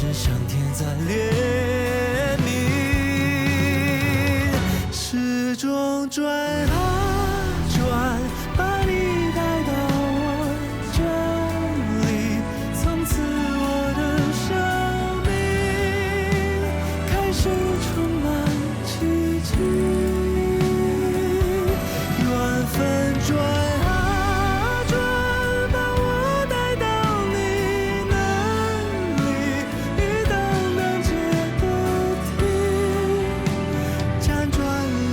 是上天在怜悯，时钟转啊转，把你带到我这里，从此我的生命开始充满奇迹，缘分转啊转，把我带到你那里，一档档接的题，辗转轮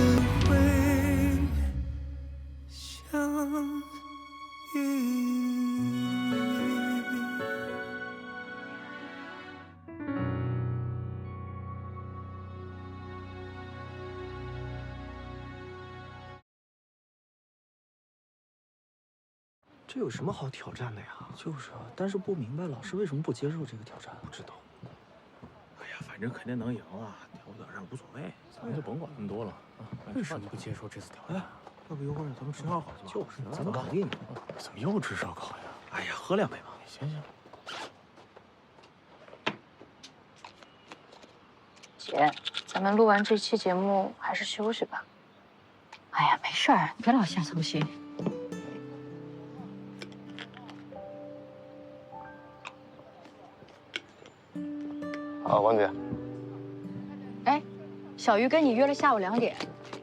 回相依。这有什么好挑战的呀？就是啊，但是不明白老师为什么不接受这个挑战。不知道。哎呀，反正肯定能赢啊，挑不挑战无所谓，咱们就甭管那么多了啊。为什么不接受这次挑战？要不一会儿咱们吃烧烤去吧？就是，咱们考虑呢。怎么又吃烧烤呀？哎呀，喝两杯吧。行行。姐，咱们录完这期节目还是休息吧。哎呀，没事儿，别老瞎操心。啊，王姐，哎，小鱼跟你约了下午2点，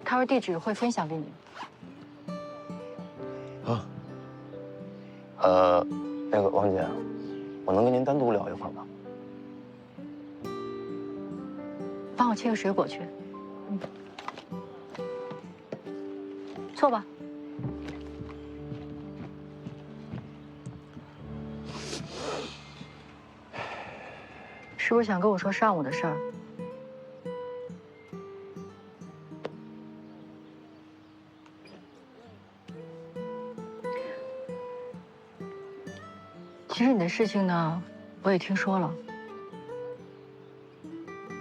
他说地址会分享给你。啊，那个王姐，我能跟您单独聊一会儿吗？帮我切个水果去。坐吧。是不是想跟我说上午的事儿？其实你的事情呢，我也听说了。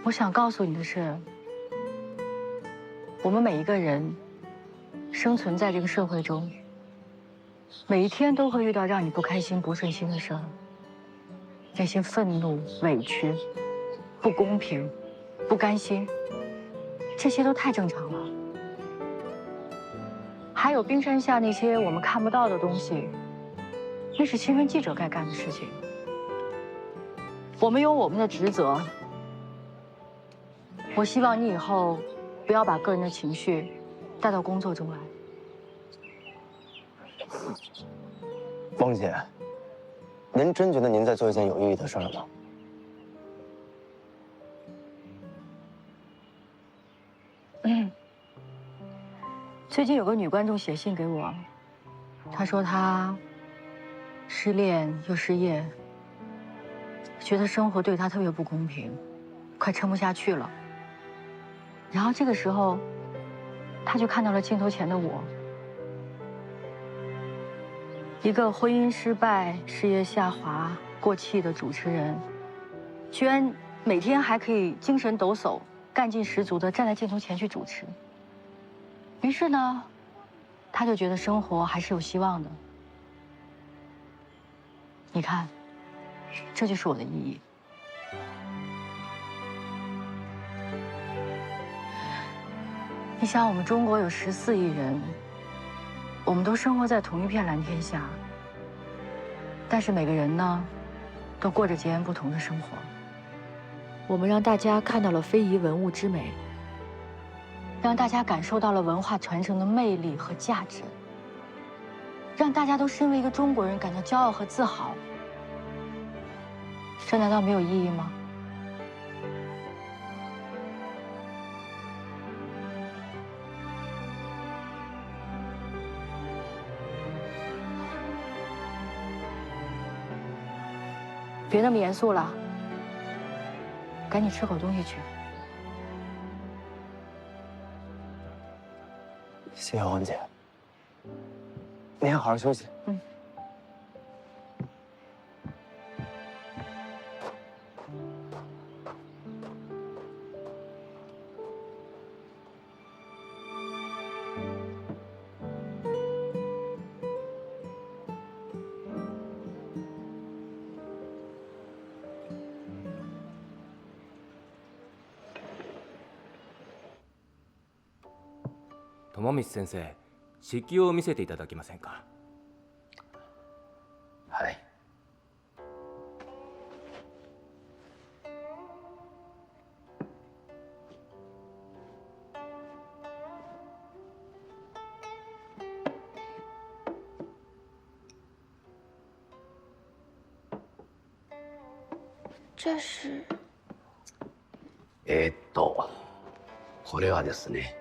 我想告诉你的是，我们每一个人生存在这个社会中，每一天都会遇到让你不开心、不顺心的事儿。那些愤怒、委屈、不公平、不甘心，这些都太正常了。还有冰山下那些我们看不到的东西，那是新闻记者该干的事情。我们有我们的职责。我希望你以后不要把个人的情绪带到工作中来。汪姐，您真觉得您在做一件有意义的事儿吗？最近有个女观众写信给我，她说她失恋又失业，觉得生活对她特别不公平，快撑不下去了。然后这个时候，她就看到了镜头前的我，一个婚姻失败、事业下滑、过气的主持人，居然每天还可以精神抖擞、干劲十足地站在镜头前去主持。于是呢，他就觉得生活还是有希望的。你看，这就是我的意义。你想，我们中国有14亿人，我们都生活在同一片蓝天下，但是每个人呢，都过着截然不同的生活。我们让大家看到了非遗文物之美，让大家感受到了文化传承的魅力和价值，让大家都身为一个中国人感到骄傲和自豪。这难道没有意义吗？别那么严肃了，赶紧吃口东西去。谢谢王姐，您也好好休息。嗯。友光先生、筆記を見せていただけませんか？はい。这是これはですね、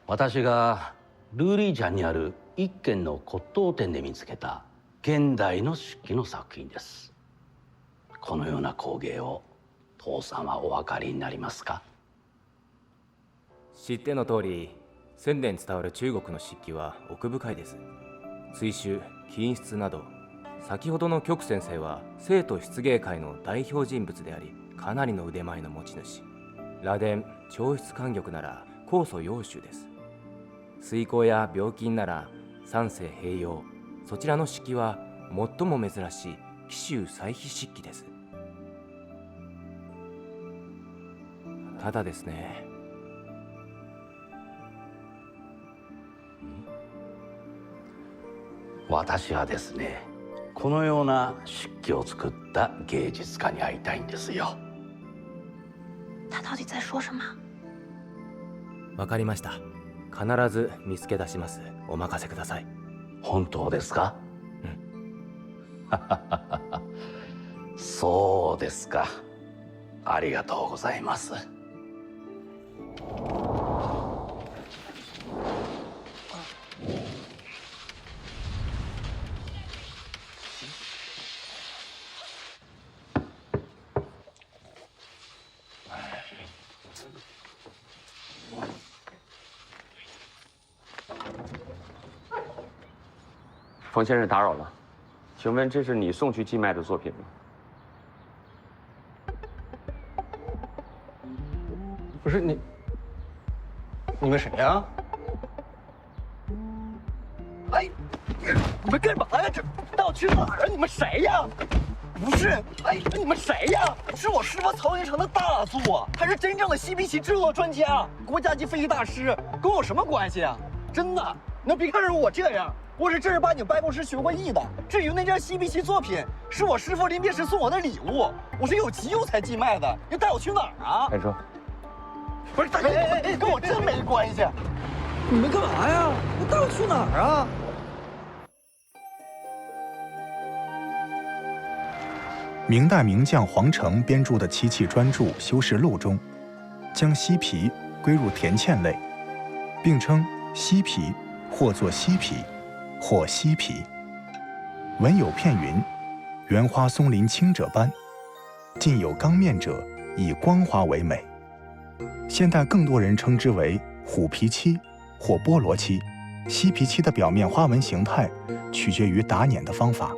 私がルーリージャンにある一軒の骨董店で見つけた現代の漆器の作品です。このような工芸を父さんはお分かりになりますか？知っての通り、1000年伝わる中国の漆器は奥深いです。水珠、金漆など、先ほどの曲先生は生徒漆芸界の代表人物であり、かなりの腕前の持ち主。螺鈿、彫漆官玉なら高祖揚州です。水耕や病金なら三世平洋。そちらの漆器は最も珍しい紀州彩秘漆器です。ただですね、私はですね、このような漆器を作った芸術家に会いたいんですよ。他到底在说什么？わかりました。必ず見つけ出します。お任せください。本当ですか？そうですか。ありがとうございます。冯先生打扰了，请问这是你送去寄卖的作品吗？不是你们谁呀？哎，你们干嘛呀？这带我去哪儿啊？你们谁呀？不是，哎，你们谁呀？是我师傅曹云成的大作，他是真正的西皮旗制作专家，国家级飞机大师，跟我有什么关系啊？真的，你能别看着我这样。我是正儿八经办公室学过艺的。至于那件西皮旗作品，是我师傅临别时送我的礼物，我是有急用才寄卖的。你带我去哪儿啊？开车。不是，跟我真没关系。你们干嘛呀？带我去哪儿啊？明代名将黄成编著的漆器专著《修饰录》中，将西皮归入田茜类，并称西皮或作西皮，或西皮。文有片云：“原花松林清者斑，近有刚面者，以光滑为美。”现代更多人称之为虎皮漆或菠萝漆。西皮漆的表面花纹形态取决于打捻的方法。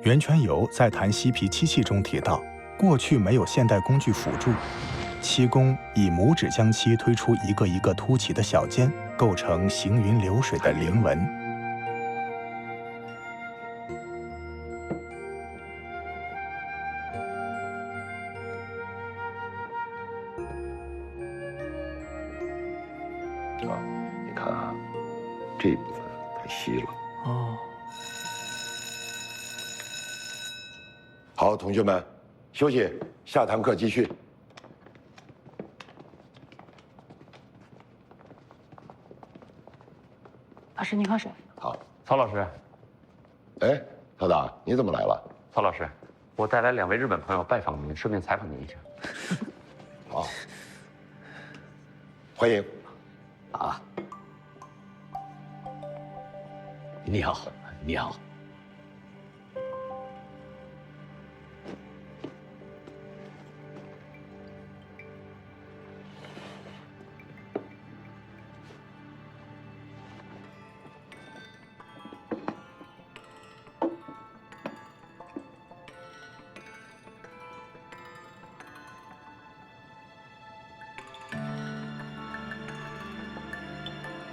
袁全游在谈西皮漆器中提到，过去没有现代工具辅助，漆工以拇指将漆推出一个一个凸起的小尖，构成行云流水的灵纹。你看啊，这部分太稀了。哦。好，同学们，休息，下堂课继续。老师，您喝水。好，曹老师。哎，曹导，你怎么来了？曹老师，我带来2位日本朋友拜访您，顺便采访您一下。好，欢迎。啊，你好，你好。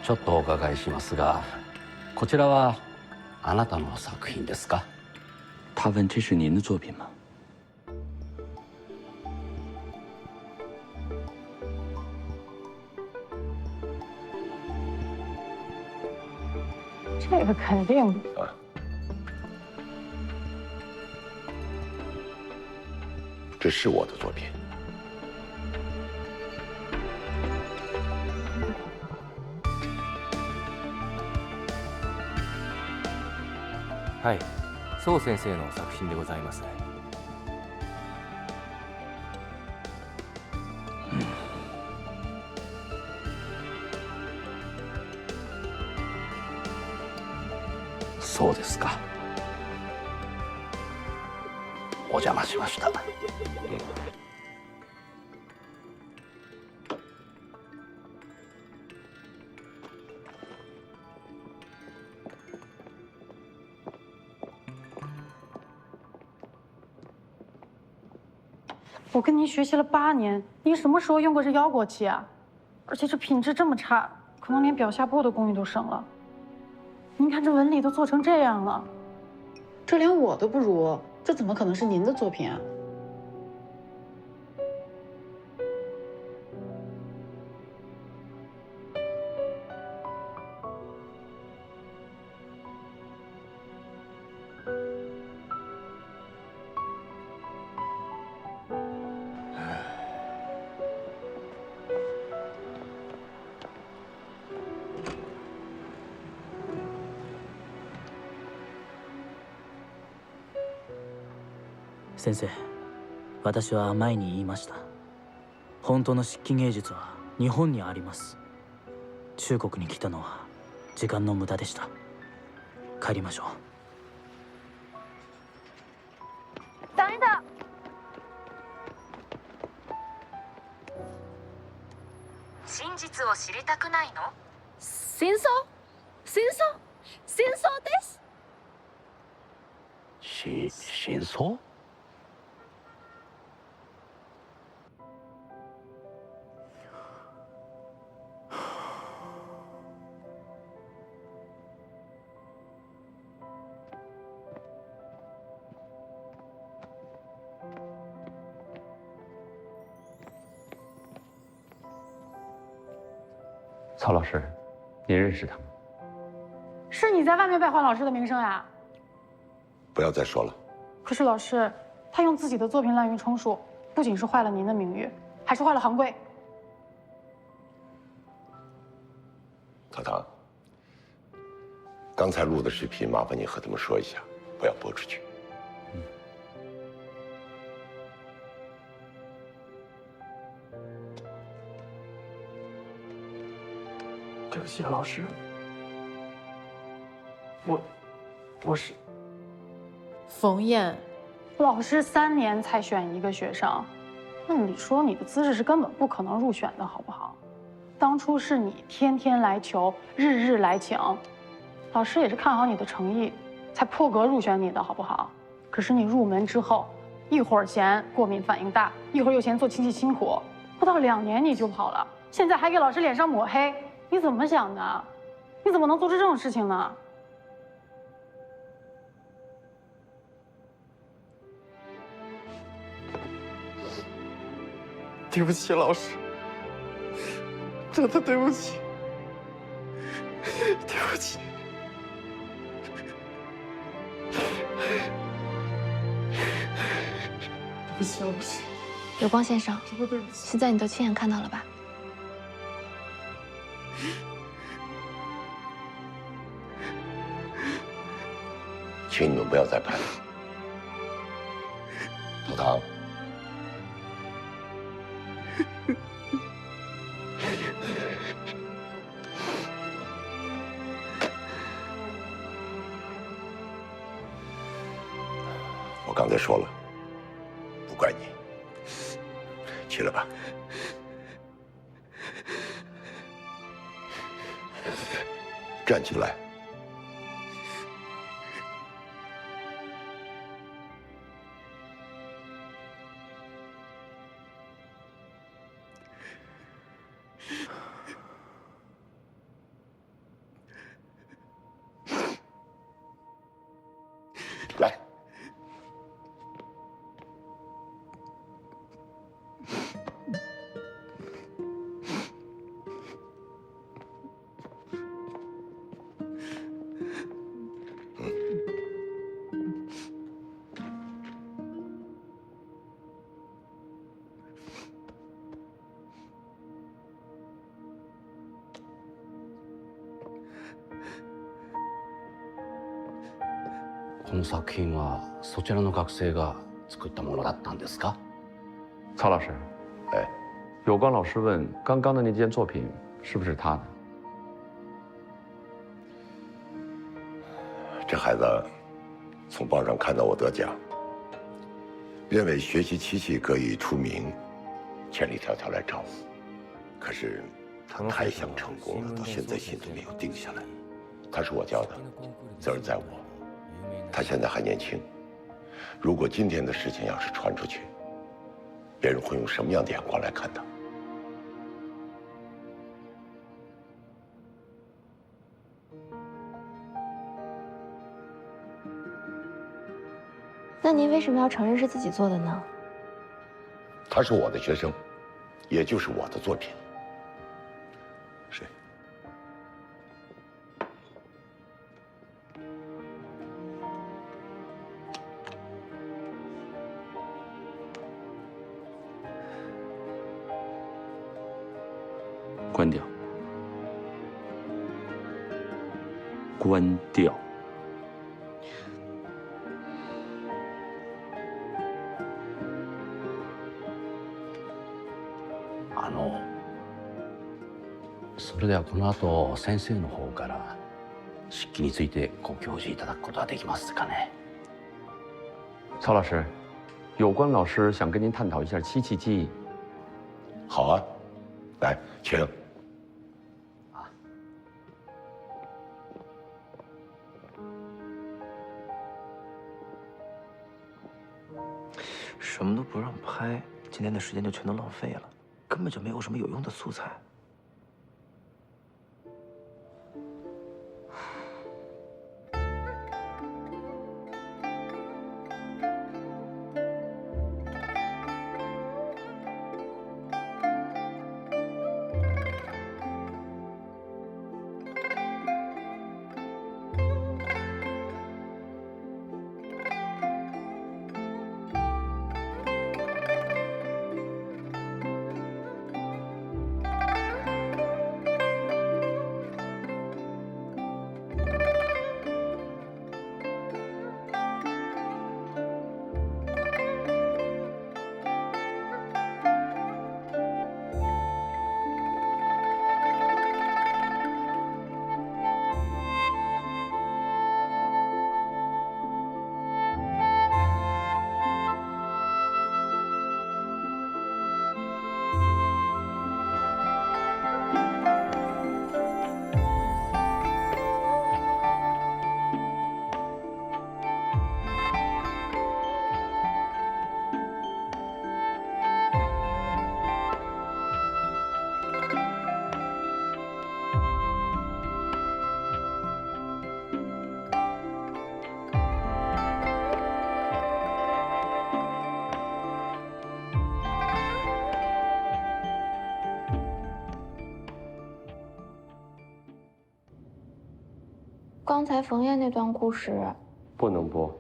ちょっとお伺いしますが、こちらはあなたの作品ですか？他问这是您的作品吗？个肯定不。这是我的作品。はい、宋先生の作品でございます。そうですか。お邪魔しました。我跟您学习了8年，您什么时候用过这腰果漆啊？而且这品质这么差，可能连表下部的工艺都省了。您看这纹理都做成这样了，这连我都不如，这怎么可能是您的作品啊？先生、私は前に言いました。本当の漆器芸術は日本にあります。中国に来たのは時間の無駄でした。帰りましょう。等一等。真実を知りたくないの？戦争？戦争です。真相？曹老师，您认识他吗？是你在外面败坏老师的名声呀？不要再说了。可是老师，他用自己的作品滥竽充数，不仅是坏了您的名誉，还是坏了行规。曹唐，刚才录的视频，麻烦你和他们说一下，不要播出去。对不起，老师，我是冯燕，老师3年才选一个学生，按理说你的资质是根本不可能入选的，好不好？当初是你天天来求，日日来请，老师也是看好你的诚意，才破格入选你的，好不好？可是你入门之后，一会儿嫌过敏反应大，一会儿又嫌做亲戚辛苦，不到2年你就跑了，现在还给老师脸上抹黑。你怎么想的？你怎么能做出这种事情呢？对不起，老师，真的对不起，对不起。对不起，老师。有光先生，现在你都亲眼看到了吧？请你们不要再拍了。陶唐，我刚才说了，不怪你。起来吧。站起来。来，この作品はそちらの学生が作ったものだったんですか？曹老师，哎，有光老师问，刚刚的那件作品是不是他的？这孩子从报上看到我得奖，认为学习漆器可以出名，千里迢迢来找我。可是他太想成功了，到现在心都没有定下来。他是我教的，责任在我。他现在还年轻，如果今天的事情要是传出去，别人会用什么样的眼光来看他？那您为什么要承认是自己做的呢？他是我的学生，也就是我的作品。谁？关掉，关掉。それではこの後先生の方から漆器についてご教示いただくことはできますかね？曹老师，有关老师想跟您探讨一下漆器技艺。好啊，来，请。什么都不让拍，今天的时间就全都浪费了，根本就没有什么有用的素材。刚才冯燕那段故事不能播。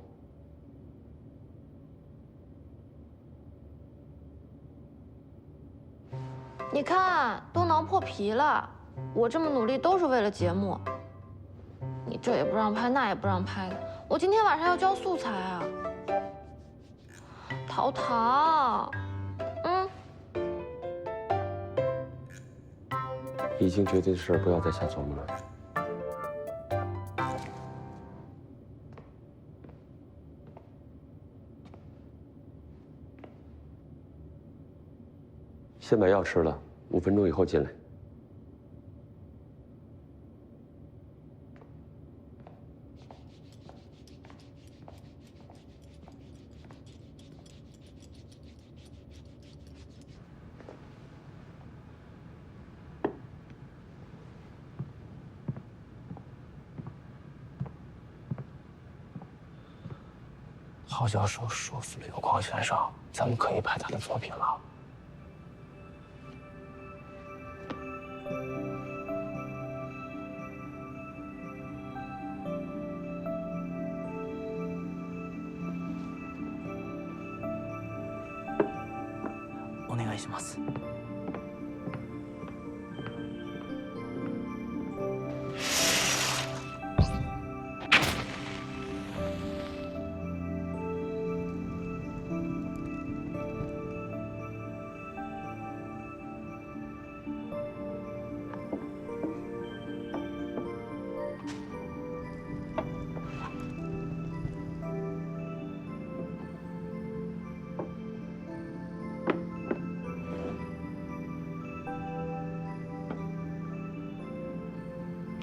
你看都挠破皮了，我这么努力都是为了节目，你这也不让拍，那也不让拍的，我今天晚上要交素材啊。淘淘，已经决定的事儿，不要再瞎琢磨了。先把药吃了，5分钟以后进来。郝教授说服了有光先生，咱们可以拍他的作品了。お願いします。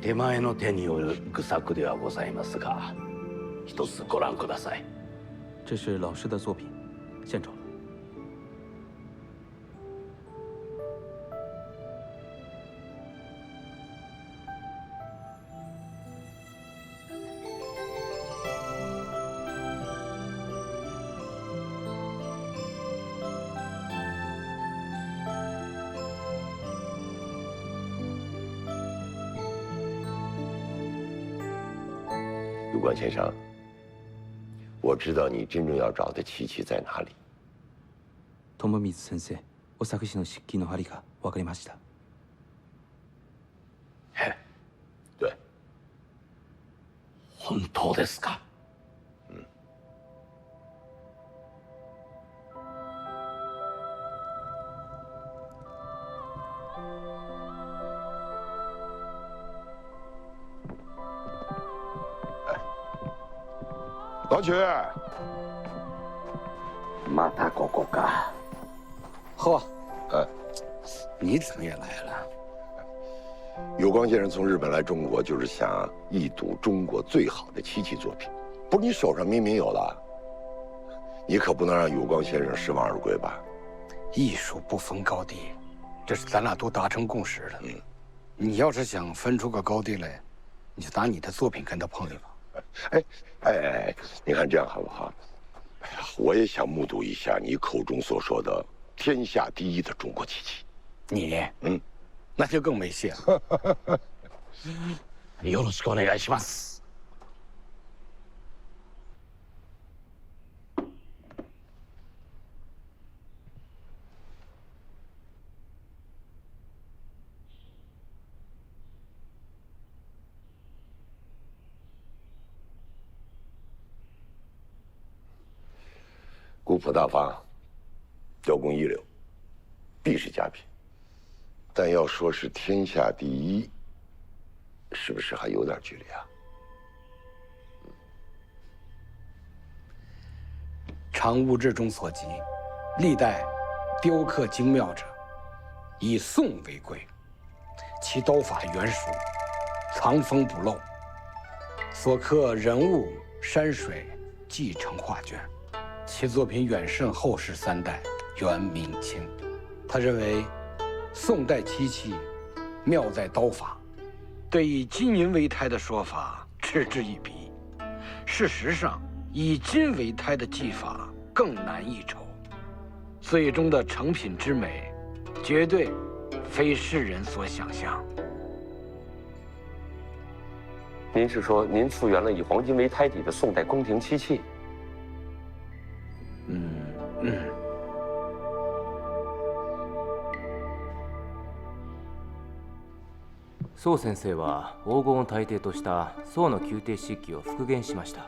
手前の手による愚策ではございますが、一つご覧ください。这是老师的作品，献丑了。有关先生，我知道你真正要找的漆器在哪里。友光先生，お作詞の漆器の針が分かりました。对。本当ですか？老曲，またここか。嚯，你怎么也来了？有光先生从日本来中国，就是想一睹中国最好的漆器作品。不是你手上明明有了，你可不能让有光先生失望而归吧？艺术不分高低，这是咱俩都达成共识了。你要是想分出个高低来，你就拿你的作品跟他碰一碰。你看这样好不好？哎呀，我也想目睹一下你口中所说的天下第一的中国漆器。你，那就更没戏了。よろしくお願いします。古朴大方，雕工一流，必是佳品。但要说是天下第一，是不是还有点距离啊？常物志中所及，历代雕刻精妙者，以宋为贵，其刀法圆熟，藏锋不露，所刻人物、山水继承画卷。其作品远胜后世三代元、明、清。他认为，宋代漆器妙在刀法，对以金银为胎的说法嗤之以鼻。事实上，以金为胎的技法更难一筹，最终的成品之美，绝对非世人所想象。您是说您复原了以黄金为胎底的宋代宫廷漆器？宋先生は黄金を大抵とした宋の宮廷漆器を復元しました。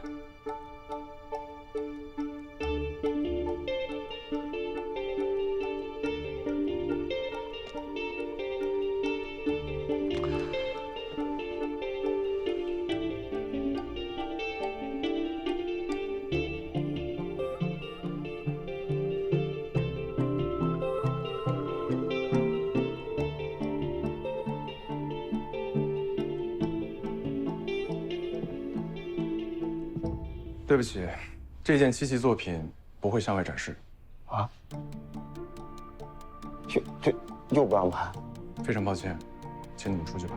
对不起，这件漆器作品不会向外展示。啊？又不让拍？非常抱歉，请你们出去吧。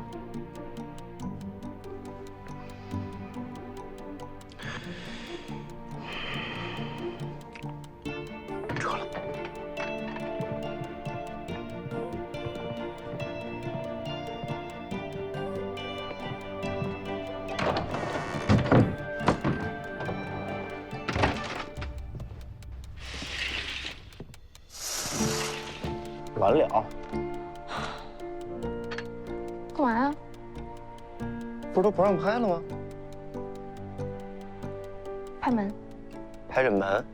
撤了。完了。干嘛呀？不是都不让拍了吗？拍门。拍什么门？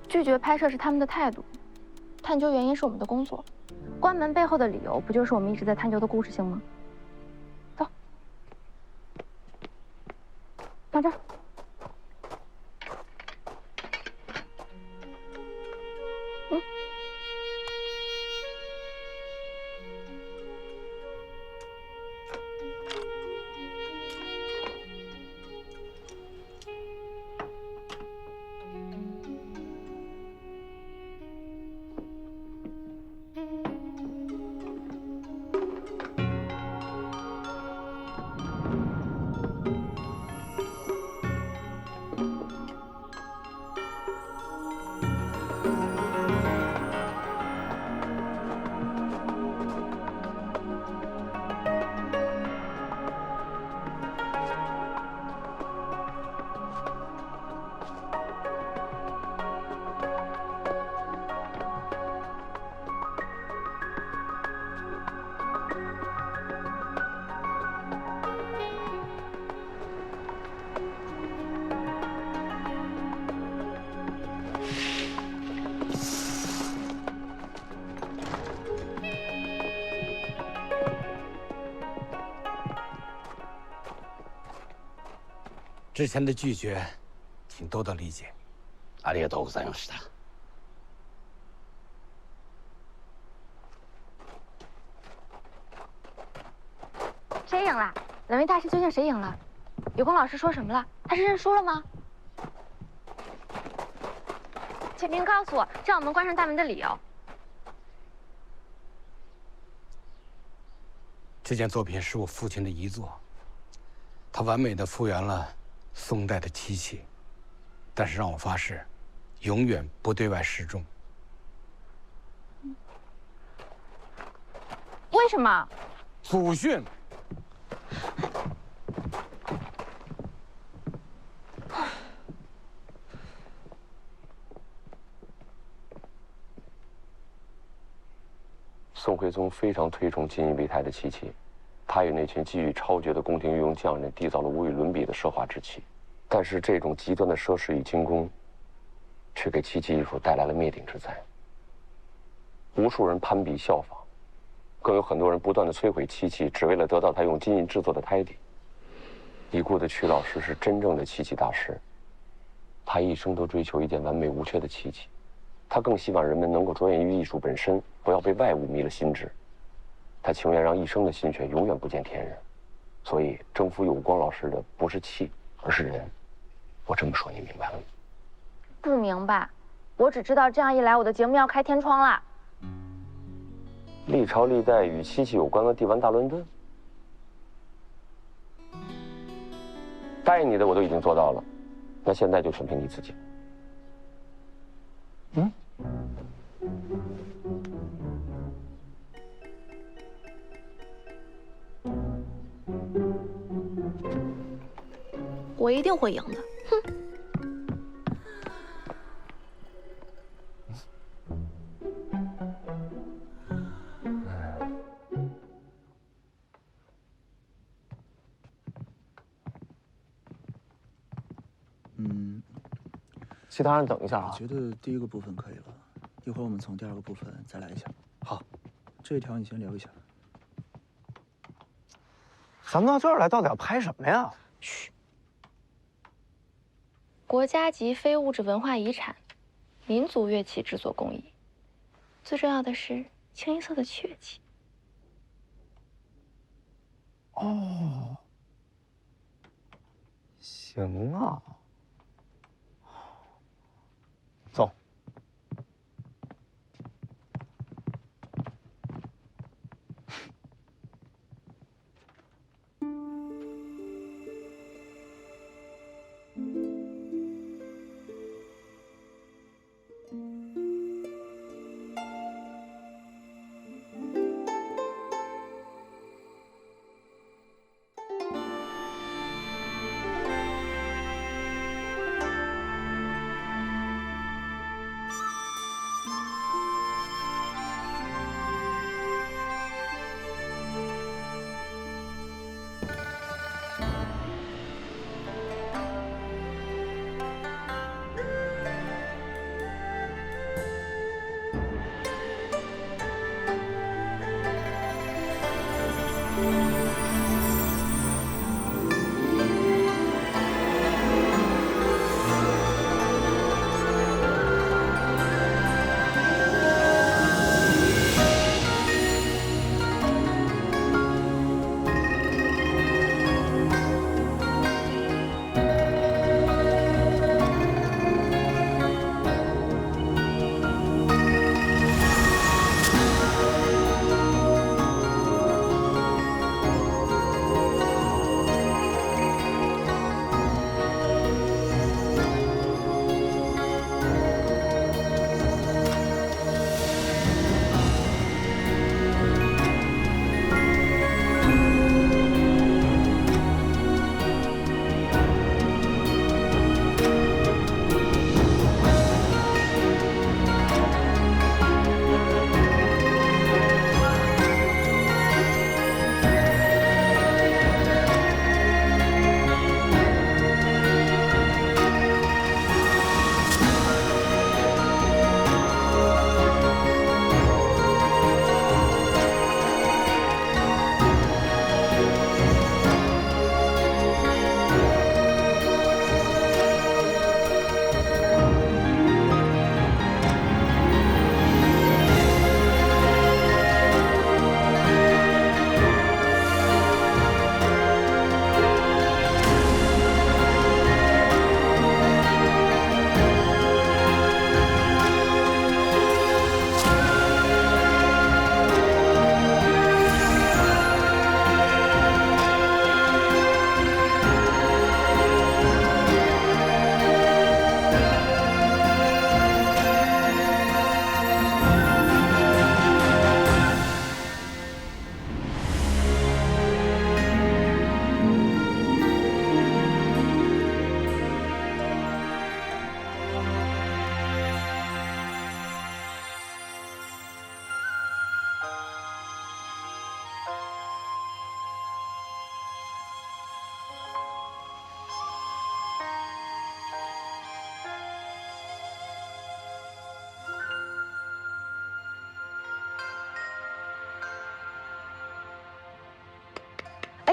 拒绝拍摄是他们的态度，探究原因是我们的工作。关门背后的理由，不就是我们一直在探究的故事性吗？走，到这儿。之前的拒绝，请多多理解。ありがとうございました。谁赢了？两位大师究竟谁赢了？有功老师说什么了？他是认输了吗？请您告诉我，让我们关上大门的理由。这件作品是我父亲的遗作，他完美的复原了宋代的漆器，但是让我发誓，永远不对外示众。为什么？祖训。宋徽宗非常推崇金银为胎的漆器，他与那群技艺超绝的宫廷御用匠人缔造了无与伦比的奢华之气。但是这种极端的奢侈与精工，却给漆器艺术带来了灭顶之灾。无数人攀比效仿，更有很多人不断的摧毁漆器，只为了得到他用金银制作的胎底。已故的曲老师是真正的漆器大师，他一生都追求一件完美无缺的漆器。他更希望人们能够着眼于艺术本身，不要被外物迷了心智。他情愿让一生的心血永远不见天日。所以征服有光老师的不是器，而是人。我这么说你明白了吗？不明白，我只知道这样一来，我的节目要开天窗了。历朝历代与漆器有关的帝王大乱炖，答应你的我都已经做到了，那现在就全凭你自己。我一定会赢的，哼！其他人等一下啊。我觉得第一个部分可以了，一会儿我们从第二个部分再来一下。好，这一条你先留一下。咱们到这儿来到底要拍什么呀？嘘。国家级非物质文化遗产，民族乐器制作工艺，最重要的是清一色的乐器。哦，行啊。走。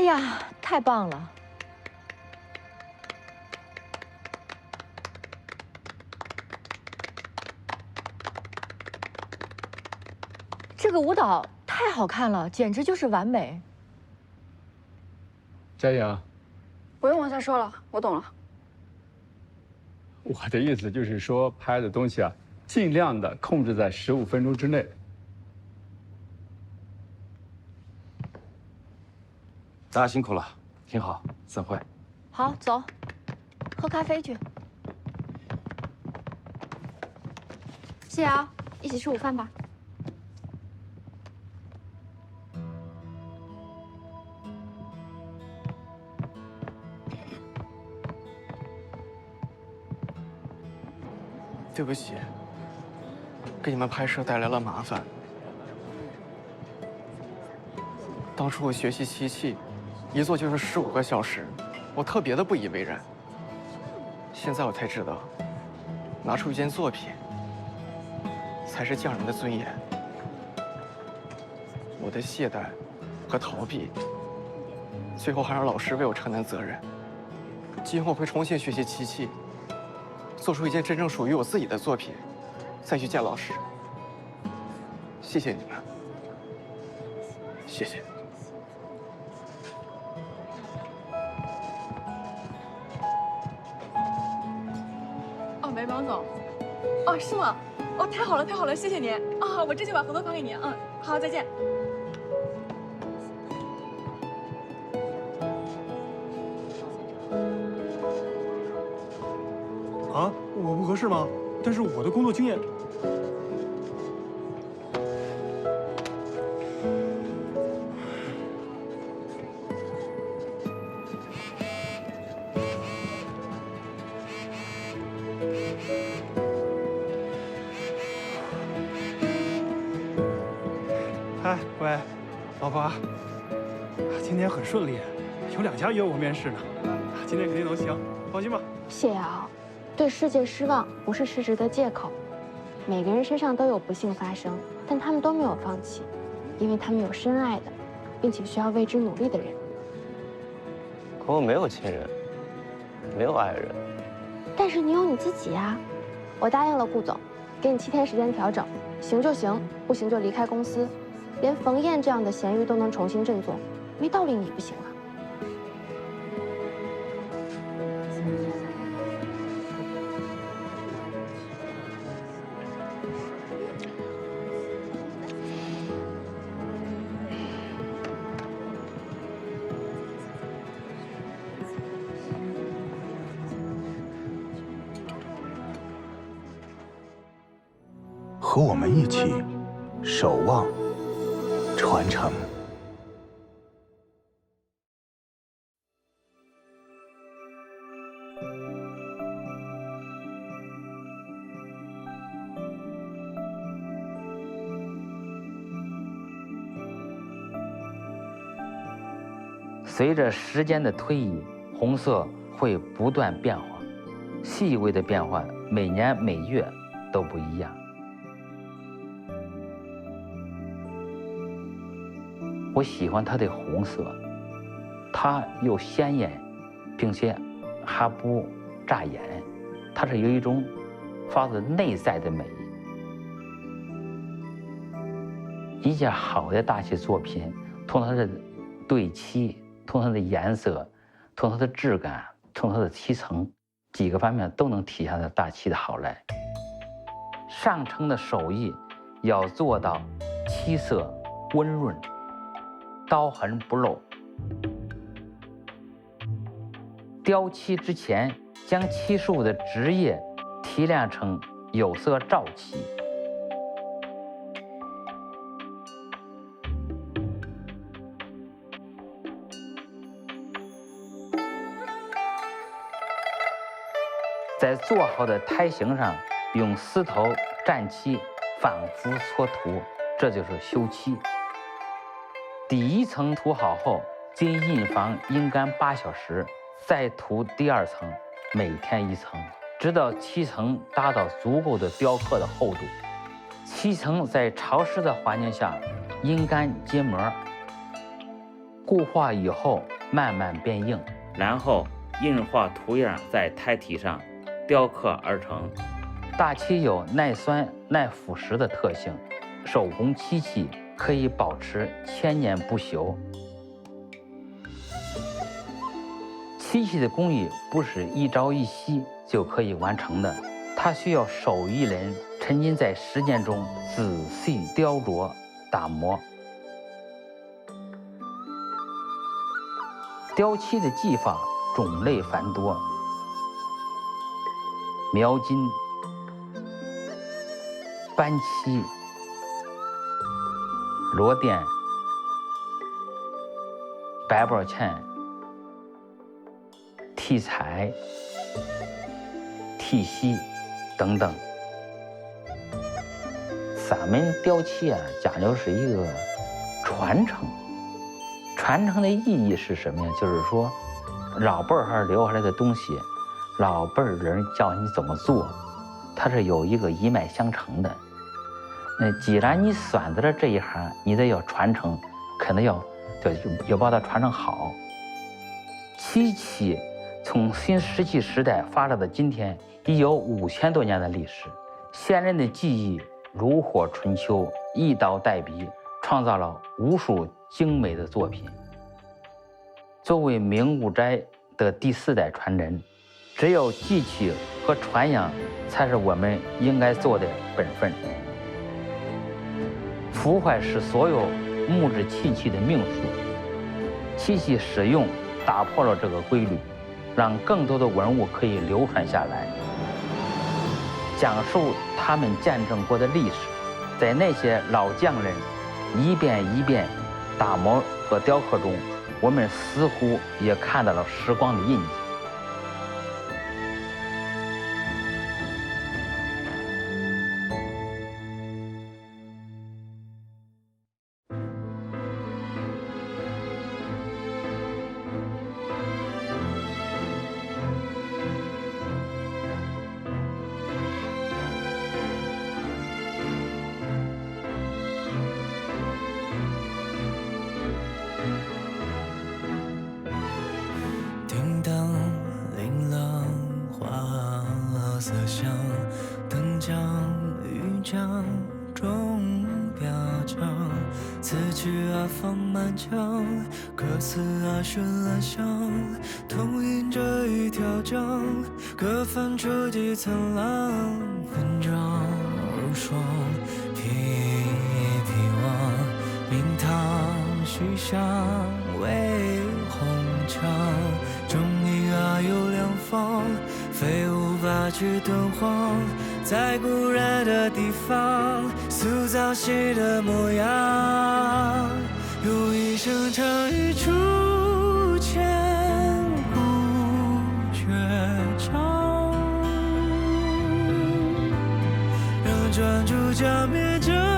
呀，太棒了！这个舞蹈太好看了，简直就是完美。佳颖，不用往下说了，我懂了。我的意思就是说，拍的东西啊，尽量的控制在15分钟之内。大家辛苦了，挺好，散会。好，走，喝咖啡去。谢瑶，一起吃午饭吧。对不起，给你们拍摄带来了麻烦。当初我学习漆器，一做就是15个小时，我特别的不以为然。现在我才知道，拿出一件作品，才是匠人的尊严。我的懈怠和逃避，最后还让老师为我承担责任。今后我会重新学习漆器。做出一件真正属于我自己的作品，再去见老师。谢谢你们，谢谢。哦，梅王总，哦，是吗？哦，太好了，太好了，谢谢您啊！我这就把合同发给你。嗯，好，再见。啊，我不合适吗？但是我的工作经验……哎，喂，老婆，今天很顺利，有2家约我面试呢，今天肯定能行，放心吧。谢瑶。对世界失望不是失职的借口，每个人身上都有不幸发生，但他们都没有放弃，因为他们有深爱的，并且需要为之努力的人。可我没有亲人，没有爱人。但是你有你自己呀！我答应了顾总，给你7天时间调整，行就行，不行就离开公司。连冯燕这样的咸鱼都能重新振作，没道理你不行啊！和我们一起守望传承。随着时间的推移，红色会不断变化，细微的变化每年每月都不一样。我喜欢它的红色，它又鲜艳，并且还不扎眼，它是有一种发自内在的美。一件好的大漆作品，从它的对漆，从它的颜色，从它的质感，从它的漆层几个方面都能体现出大漆的好来。上乘的手艺要做到漆色温润，刀痕不漏。雕漆之前，将漆树的枝叶提炼成有色罩漆。在做好的胎形上，用丝头蘸漆，反复搓涂，这就是修漆。第一层涂好后，进印房阴干8小时，再涂第2层，每天1层，直到漆层达到足够的雕刻的厚度。漆层在潮湿的环境下阴干结膜，固化以后慢慢变硬，然后印画图样在胎体上雕刻而成。大漆有耐酸、耐腐蚀的特性，手工漆器可以保持千年不朽。漆器的工艺不是一朝一夕就可以完成的，它需要手艺人沉浸在实践中，仔细雕琢、打磨。雕漆的技法种类繁多，描金、斑漆、螺钿、白宝嵌、剔彩、剔锡等等。咱们雕漆啊，讲究是一个传承。传承的意义是什么呀？就是说，老辈儿留下来的东西，老辈儿人教你怎么做，它是有一个一脉相承的。既然你选择了这一行，你得要传承，可能要把它传承好。漆器从新石器时代发展到今天，已有5000多年的历史。先人的技艺炉火纯秋，一刀带笔，创造了无数精美的作品。作为明悟斋的第4代传人，只有记起和传扬才是我们应该做的本分。腐坏是所有木质漆器的命数，漆器使用打破了这个规律，让更多的文物可以流传下来，讲述他们见证过的历史，在那些老匠人一遍一遍打磨和雕刻中，我们似乎也看到了时光的印记。各翻出几层浪，分装如霜，披望，明堂西厢为红墙，中影有两方，非无法去敦煌，在故人的地方塑造谁的模样，有一声长语出千古绝唱，让专注浇灭这